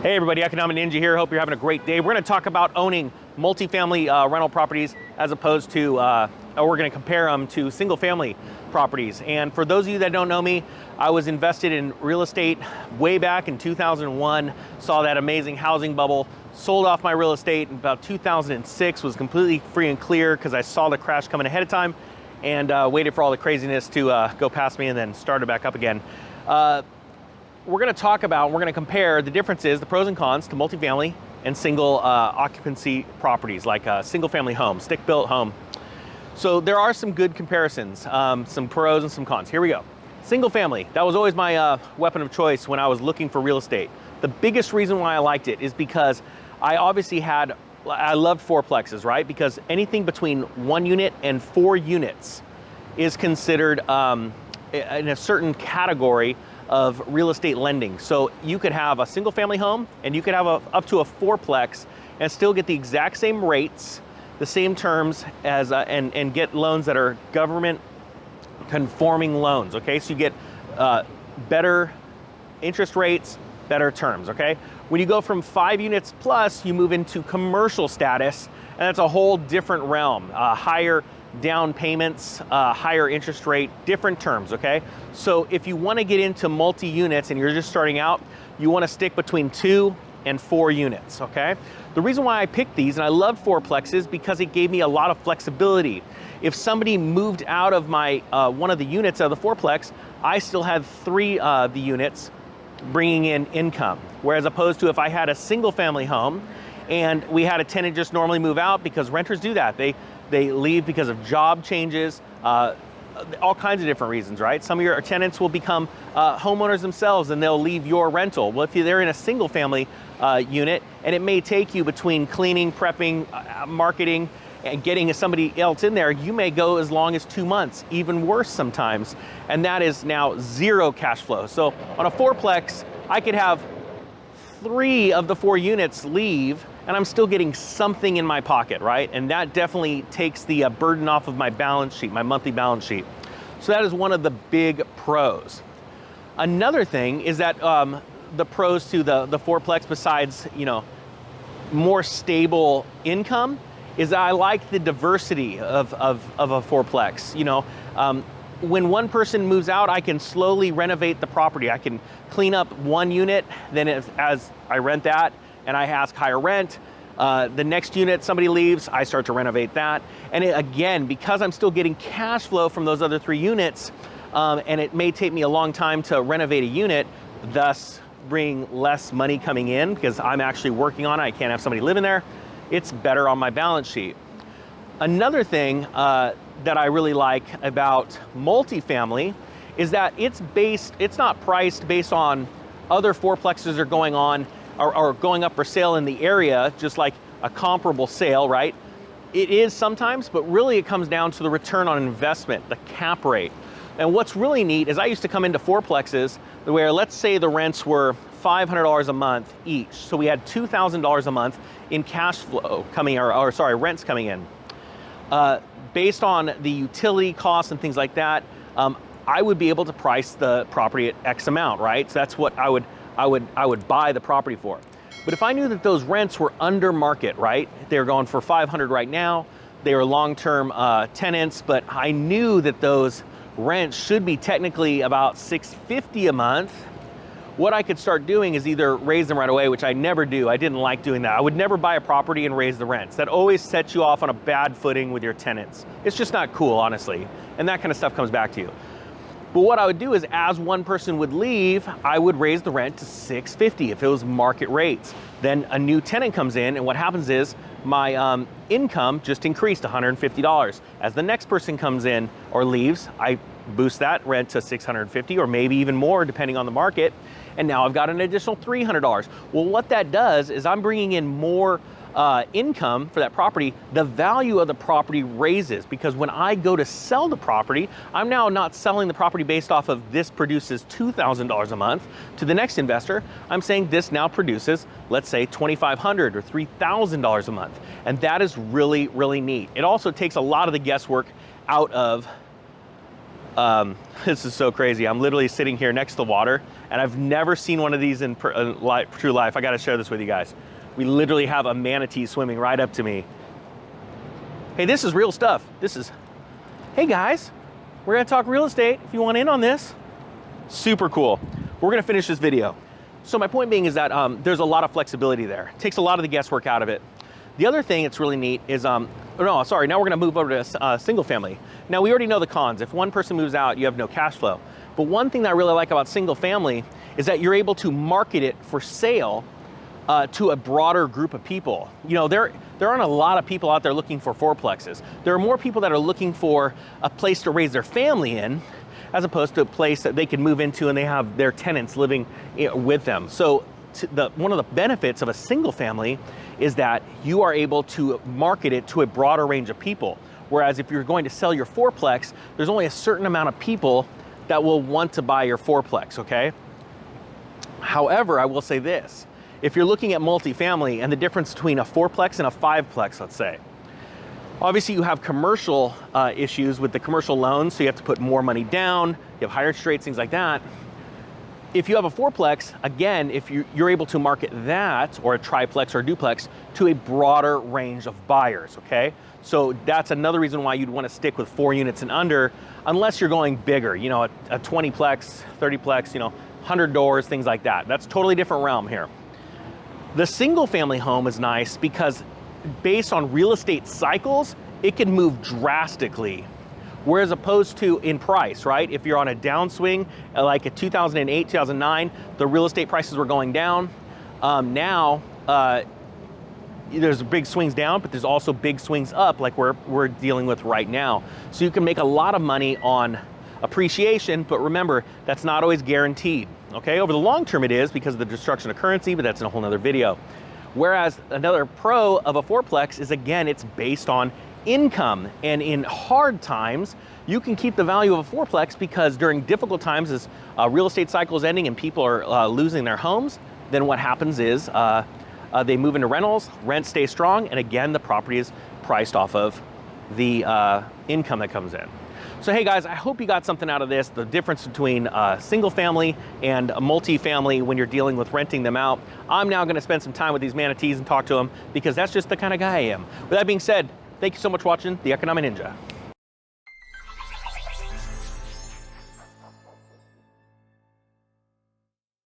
Hey everybody, Economic Ninja here. Hope you're having a great day. We're going to talk about owning multifamily rental properties as opposed to, we're going to compare them to single family properties. And for those of you that don't know me, I was invested in real estate way back in 2001, saw that amazing housing bubble, sold off my real estate in about 2006, was completely free and clear because I saw the crash coming ahead of time and waited for all the craziness to go past me and then started back up again. We're going to compare the differences, the pros and cons to multifamily and single occupancy properties like a single family home, stick-built home. So there are some good comparisons, some pros and some cons. Here we go. Single family, that was always my weapon of choice when I was looking for real estate. The biggest reason why I liked it is because I obviously I loved fourplexes, right? Because anything between 1 unit and 4 units is considered in a certain category of real estate lending. So you could have a single family home and you could have up to a fourplex and still get the exact same rates, the same terms as, and get loans that are government conforming loans, okay? So you get better interest rates, better terms, okay? When you go from 5 units plus, you move into commercial status, and that's a whole different realm, higher down payments, higher interest rate, different terms, okay? So if you want to get into multi-units and you're just starting out, you want to stick between 2 and 4 units, okay? The reason why I picked these, and I love fourplexes, because it gave me a lot of flexibility. If somebody moved out of my one of the units of the fourplex, I still had 3 of the units bringing in income. Whereas opposed to if I had a single family home and we had a tenant just normally move out, because renters do that. They leave because of job changes, all kinds of different reasons, right? Some of your tenants will become homeowners themselves and they'll leave your rental. Well, if they're in a single family unit, and it may take you between cleaning, prepping, marketing, and getting somebody else in there, you may go as long as 2 months, even worse sometimes. And that is now 0 cash flow. So on a fourplex, I could have 3 of the 4 units leave and I'm still getting something in my pocket, right? And that definitely takes the burden off of my balance sheet, my monthly balance sheet. So that is one of the big pros. Another thing is that the pros to the fourplex, besides, you know, more stable income, is that I like the diversity of a fourplex. You know, when one person moves out, I can slowly renovate the property. I can clean up 1 unit, then as I rent that, and I ask higher rent. The next unit, somebody leaves, I start to renovate that. And again, because I'm still getting cash flow from those other 3 units, and it may take me a long time to renovate a unit, thus bring less money coming in because I'm actually working on it, I can't have somebody living there, it's better on my balance sheet. Another thing that I really like about multifamily is that it's not priced based on other fourplexes are going on or going up for sale in the area, just like a comparable sale, right? It is sometimes, but really it comes down to the return on investment, the cap rate. And what's really neat is I used to come into fourplexes where, let's say the rents were $500 a month each. So we had $2,000 a month in cash flow coming, rents coming in. Based on the utility costs and things like that, I would be able to price the property at X amount, right? So that's what I would buy the property for. But if I knew that those rents were under market, right? They're going for $500 right now. They were long-term tenants, but I knew that those rents should be technically about $650 a month. What I could start doing is either raise them right away, which I never do. I didn't like doing that. I would never buy a property and raise the rents. That always sets you off on a bad footing with your tenants. It's just not cool, honestly. And that kind of stuff comes back to you. But what I would do is, as one person would leave, I would raise the rent to $650 if it was market rates. Then a new tenant comes in, and what happens is my income just increased $150. As the next person comes in or leaves, I boost that rent to $650 or maybe even more depending on the market. And now I've got an additional $300. Well, what that does is I'm bringing in more income for that property. The value of the property raises, because when I go to sell the property, I'm now not selling the property based off of this produces $2,000 a month to the next investor. I'm saying this now produces, let's say, $2,500 or $3,000 a month. And that is really, really neat. It also takes a lot of the guesswork out of This is so crazy. I'm literally sitting here next to the water, and I've never seen one of these in true life. I gotta share this with you guys. We literally have a manatee swimming right up to me. Hey, this is real stuff. Hey guys, we're gonna talk real estate if you want in on this. Super cool. We're gonna finish this video. So my point being is that there's a lot of flexibility there. It takes a lot of the guesswork out of it. The other thing that's really neat is, now we're gonna move over to single family. Now we already know the cons. If one person moves out, you have no cash flow. But one thing that I really like about single family is that you're able to market it for sale to a broader group of people. You know, there aren't a lot of people out there looking for fourplexes. There are more people that are looking for a place to raise their family in, as opposed to a place that they can move into and they have their tenants living with them. So one of the benefits of a single family is that you are able to market it to a broader range of people. Whereas if you're going to sell your fourplex, there's only a certain amount of people that will want to buy your fourplex, okay? However, I will say this. If you're looking at multifamily and the difference between a fourplex and a fiveplex, let's say, obviously you have commercial issues with the commercial loans, so you have to put more money down, you have higher interest rates, things like that. If you have a fourplex, again, if you're able to market that, or a triplex or a duplex, to a broader range of buyers, okay? So that's another reason why you'd want to stick with 4 units and under, unless you're going bigger, you know, a 20plex, 30plex, you know, 100 doors, things like that. That's a totally different realm here. The single family home is nice because based on real estate cycles, it can move drastically. Whereas opposed to in price, right? If you're on a downswing, like in 2008, 2009, the real estate prices were going down. Now, there's big swings down, but there's also big swings up like we're dealing with right now. So you can make a lot of money on appreciation, but remember, that's not always guaranteed, okay? Over the long term it is because of the destruction of currency, but that's in a whole nother video. Whereas another pro of a fourplex is, again, it's based on income. And in hard times, you can keep the value of a fourplex because during difficult times as real estate cycle is ending and people are losing their homes, then what happens is they move into rentals, rents stay strong, and again, the property is priced off of the income that comes in. So hey guys, I hope you got something out of this, the difference between single family and a multi-family when you're dealing with renting them out. I'm now gonna spend some time with these manatees and talk to them because that's just the kind of guy I am. With that being said, thank you so much for watching The Economic Ninja.